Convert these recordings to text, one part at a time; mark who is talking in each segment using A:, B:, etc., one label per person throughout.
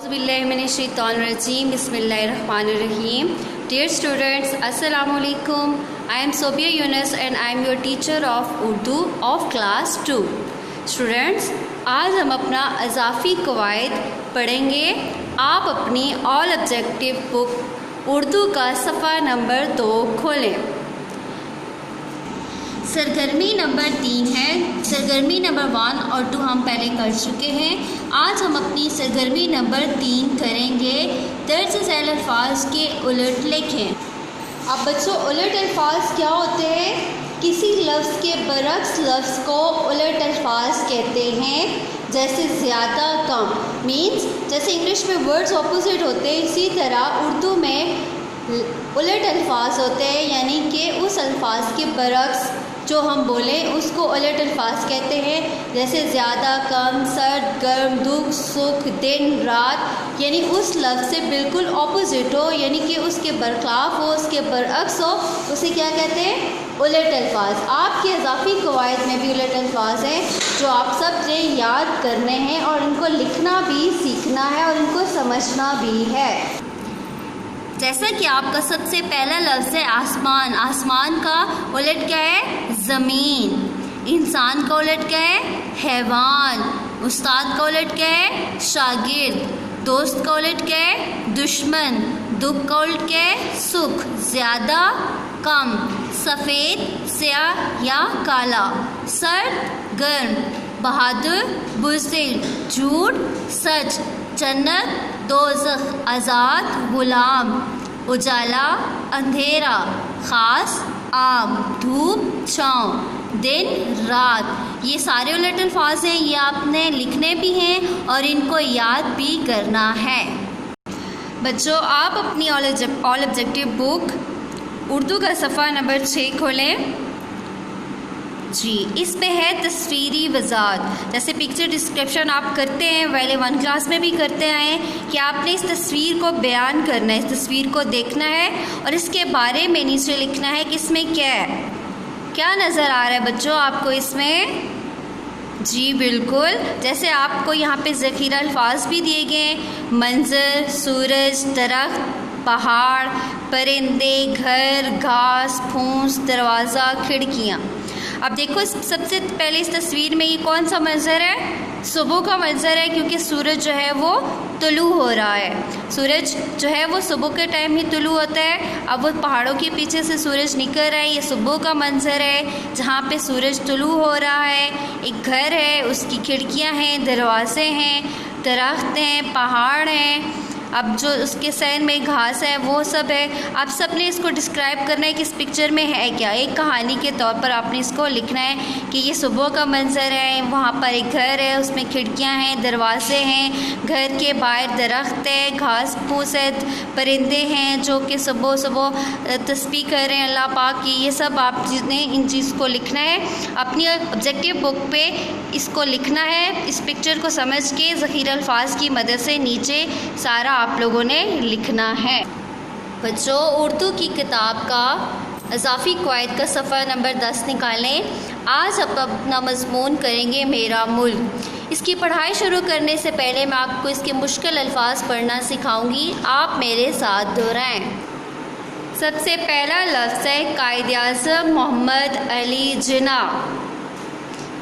A: औज़ुबिल्लाहिमिनश्शैतानिर्रजीम बिस्मिल्लाहिर्रहमानिर्रहीम। Dear students, Assalamu alaikum. I am Sobia Yunus and I am your teacher of Urdu of class 2. Students, आज हम अपना इज़ाफ़ी क़वाइद पढ़ेंगे। आप अपनी ऑल ऑब्जेक्टिव बुक उर्दू का सफ़ा नंबर 2 खोलें। सरगर्मी नंबर 3 है। सरगर्मी नंबर 1 और 2 हम पहले कर चुके हैं। आज हम अपनी सरगर्मी नंबर 3 करेंगे। दर्ज झैल अल्फाज के उलट लिखें। अब बच्चों, उलट अल्फाज क्या होते हैं? किसी लफ्ज़ के बरक्स लफ्ज़ को उलट अल्फाज कहते हैं। जैसे ज़्यादा कम मीन्स जैसे इंग्लिश में वर्ड्स ऑपोजिट होते हैं, इसी तरह उर्दू में उलट अल्फाज होते हैं, यानी कि उस अल्फाज के बरक्स जो हम बोलें उसको उलट अल्फाज कहते हैं। जैसे ज़्यादा कम, सर्द गर्म, दुख सुख, दिन रात, यानी उस लफ्ज़ से बिल्कुल ऑपोजिट हो, यानी कि उसके बरखिलाफ़ हो, उसके बरअक्स हो, उसे क्या कहते हैं? उलट अल्फाज। आपके इज़ाफ़ी क़वाइद में भी उलट अल्फाज हैं जो आप सब ने याद करने हैं और इनको लिखना भी सीखना है और इनको समझना भी है। जैसा कि आपका सबसे पहला लफ्ज़ है आसमान। आसमान का उलट क्या है? ज़मीन। इंसान का उलट क्या है? हैवान। उस्ताद का उलट क्या है? शागिर्द। दोस्त का उलट क्या है? दुश्मन। दुख का उलट क्या है? सुख। ज़्यादा कम, सफ़ेद स्याह या काला, सर्द गर्म, बहादुर बुज़दिल, झूठ सच, जन्नत दोज़ख, आज़ाद गुलाम, उजाला अंधेरा, ख़ास आम, धूप छाँव, दिन रात। ये सारे उलट अल्फाज हैं। ये आपने लिखने भी हैं और इनको याद भी करना है। बच्चों, आप अपनी ऑल ऑब्जेक्टिव बुक उर्दू का सफ़ा नंबर 6 खोलें। जी, इस पे है तस्वीरी वज़ाहत। जैसे पिक्चर डिस्क्रिप्शन आप करते हैं, पहले 1 क्लास में भी करते आए हैं कि आपने इस तस्वीर को बयान करना है, इस तस्वीर को देखना है और इसके बारे में नीचे लिखना है कि इसमें क्या है, क्या नज़र आ रहा है बच्चों आपको इसमें। जी बिल्कुल, जैसे आपको यहाँ पे ज़ख़ीरा अल्फाज भी दिए गए हैं। मंज़र, सूरज, दरख्त, पहाड़, परिंदे, घर, घास, फूस, दरवाज़ा, खिड़कियाँ। अब देखो, सबसे पहले इस तस्वीर में ये कौन सा मंज़र है? सुबह का मंज़र है, क्योंकि सूरज जो है वो तुलू हो रहा है। सूरज जो है वो सुबह के टाइम ही तुलू होता है। अब वो पहाड़ों के पीछे से सूरज निकल रहा है, ये सुबह का मंज़र है जहाँ पे सूरज तुलू हो रहा है। एक घर है, उसकी खिड़कियाँ हैं, दरवाजे हैं, दरख्त हैं, पहाड़ हैं। अब जो उसके सैन में घास है वो सब है। आप सब ने इसको डिस्क्राइब करना है कि इस पिक्चर में है क्या। एक कहानी के तौर पर आपने इसको लिखना है कि ये सुबह का मंज़र है, वहाँ पर एक घर है, उसमें खिड़कियाँ हैं, दरवाजे हैं, घर के बाहर दरख्त है, घास फूस है, परिंदे हैं जो कि सुबह सुबह तस्बीह कर रहे हैं अल्लाह पाक की। ये सब आपने इन चीज़ को लिखना है। अपनी ऑब्जेक्टिव बुक पे इसको लिखना है। इस पिक्चर को समझ के ज़ख़ीरा अल्फाज की मदद से नीचे सारा आप लोगों ने लिखना है। बच्चों, उर्दू की किताब का इज़ाफ़ी क़वाइद का सफ़ा नंबर 10 निकालें। आज आप अपना मज़मून करेंगे मेरा मुल्क। इसकी पढ़ाई शुरू करने से पहले मैं आपको इसके मुश्किल अल्फाज पढ़ना सिखाऊंगी, आप मेरे साथ दोहराएं। सबसे पहला लफ्ज़ है कायद-ए-आज़म मोहम्मद अली जिन्ना।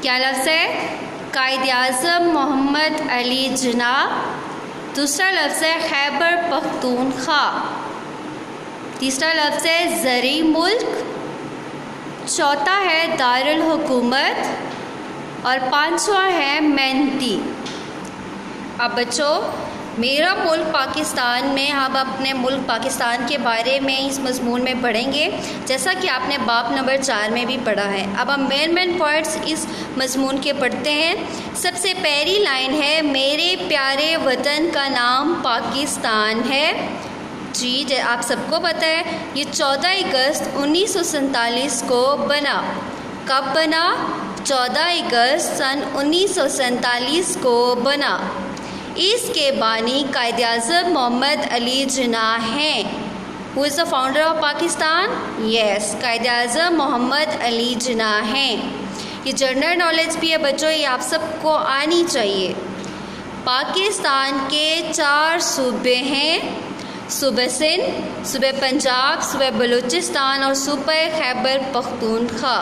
A: क्या लफ्ज़ है? कायद-ए-आज़म मोहम्मद अली जिन्ना। दूसरा लफ्ज़ है खैबर पख्तूनख्वा। तीसरा लफ्ज़ है ज़री मुल्क। चौथा है दारुल हुकूमत और पांचवा है मेहनती। अब बच्चों, मेरा मुल्क पाकिस्तान में हम अपने मुल्क पाकिस्तान के बारे में इस मज़मून में पढ़ेंगे, जैसा कि आपने बाब नंबर 4 में भी पढ़ा है। अब हम मेन पॉइंट्स इस मज़मून के पढ़ते हैं। सबसे पहली लाइन है, मेरे प्यारे वतन का नाम पाकिस्तान है। जी, आप सबको पता है ये 14 अगस्त 1947 को बना। कब बना? 14 अगस्त सन 1947 को बना। इसके बानी कायद-ए-आज़म मोहम्मद अली जिन्ना हैं। Who is the founder of Pakistan? Yes, Quaid-e-Azam Mohammad Ali Jinnah हैं। ये जनरल नॉलेज भी है बच्चों, ये आप सबको आनी चाहिए। पाकिस्तान के 4 सूबे हैं, सूबे सिंध, सूबे पंजाब, सूबे बलूचिस्तान और सूबे खैबर पख्तूनख्वा।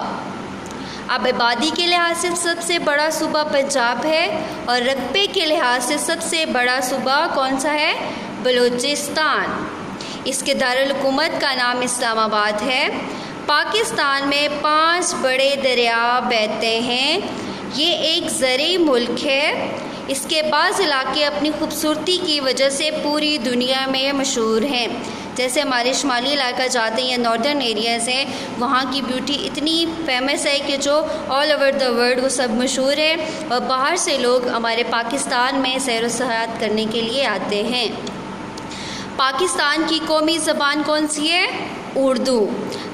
A: अब आबादी के लिहाज से सबसे बड़ा सूबा पंजाब है और रकबे के लिहाज से सबसे बड़ा सूबा कौन सा है? बलूचिस्तान। इसके दारुल हुकूमत का नाम इस्लामाबाद है। पाकिस्तान में 5 बड़े दरिया बहते हैं। ये एक ज़रई मुल्क है। इसके बाज़ इलाके अपनी खूबसूरती की वजह से पूरी दुनिया में मशहूर हैं। जैसे हमारे शुमाली इलाका जाते हैं या नॉर्दर्न एरियाज़ हैं, वहाँ की ब्यूटी इतनी फेमस है कि जो ऑल ओवर द वर्ल्ड वो सब मशहूर है और बाहर से लोग हमारे पाकिस्तान में सैर व सयाहत करने के लिए आते हैं। पाकिस्तान की कौमी ज़बान कौन सी है? उर्दू।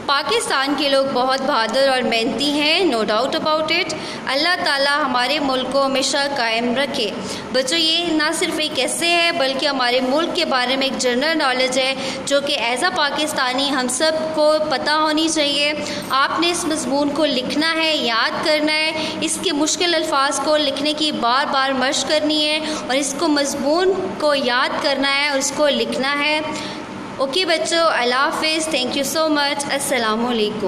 A: पाकिस्तान के लोग बहुत बहादुर और मेहनती हैं, नो डाउट अबाउट इट। अल्लाह ताला हमारे मुल्क को हमेशा कायम रखे। बच्चों, ये ना सिर्फ एक ऐसे है बल्कि हमारे मुल्क के बारे में एक जनरल नॉलेज है जो कि एज अ पाकिस्तानी हम सब को पता होनी चाहिए। आपने इस मज़मून को लिखना है, याद करना है, इसके मुश्किल अल्फाज को लिखने की बार बार मशक़ करनी है और इसको मज़मून को याद करना है और इसको लिखना है। ओके बच्चों, अल्लाह हाफ़िज़, थैंक यू सो मच, अस्सलामु अलैकुम।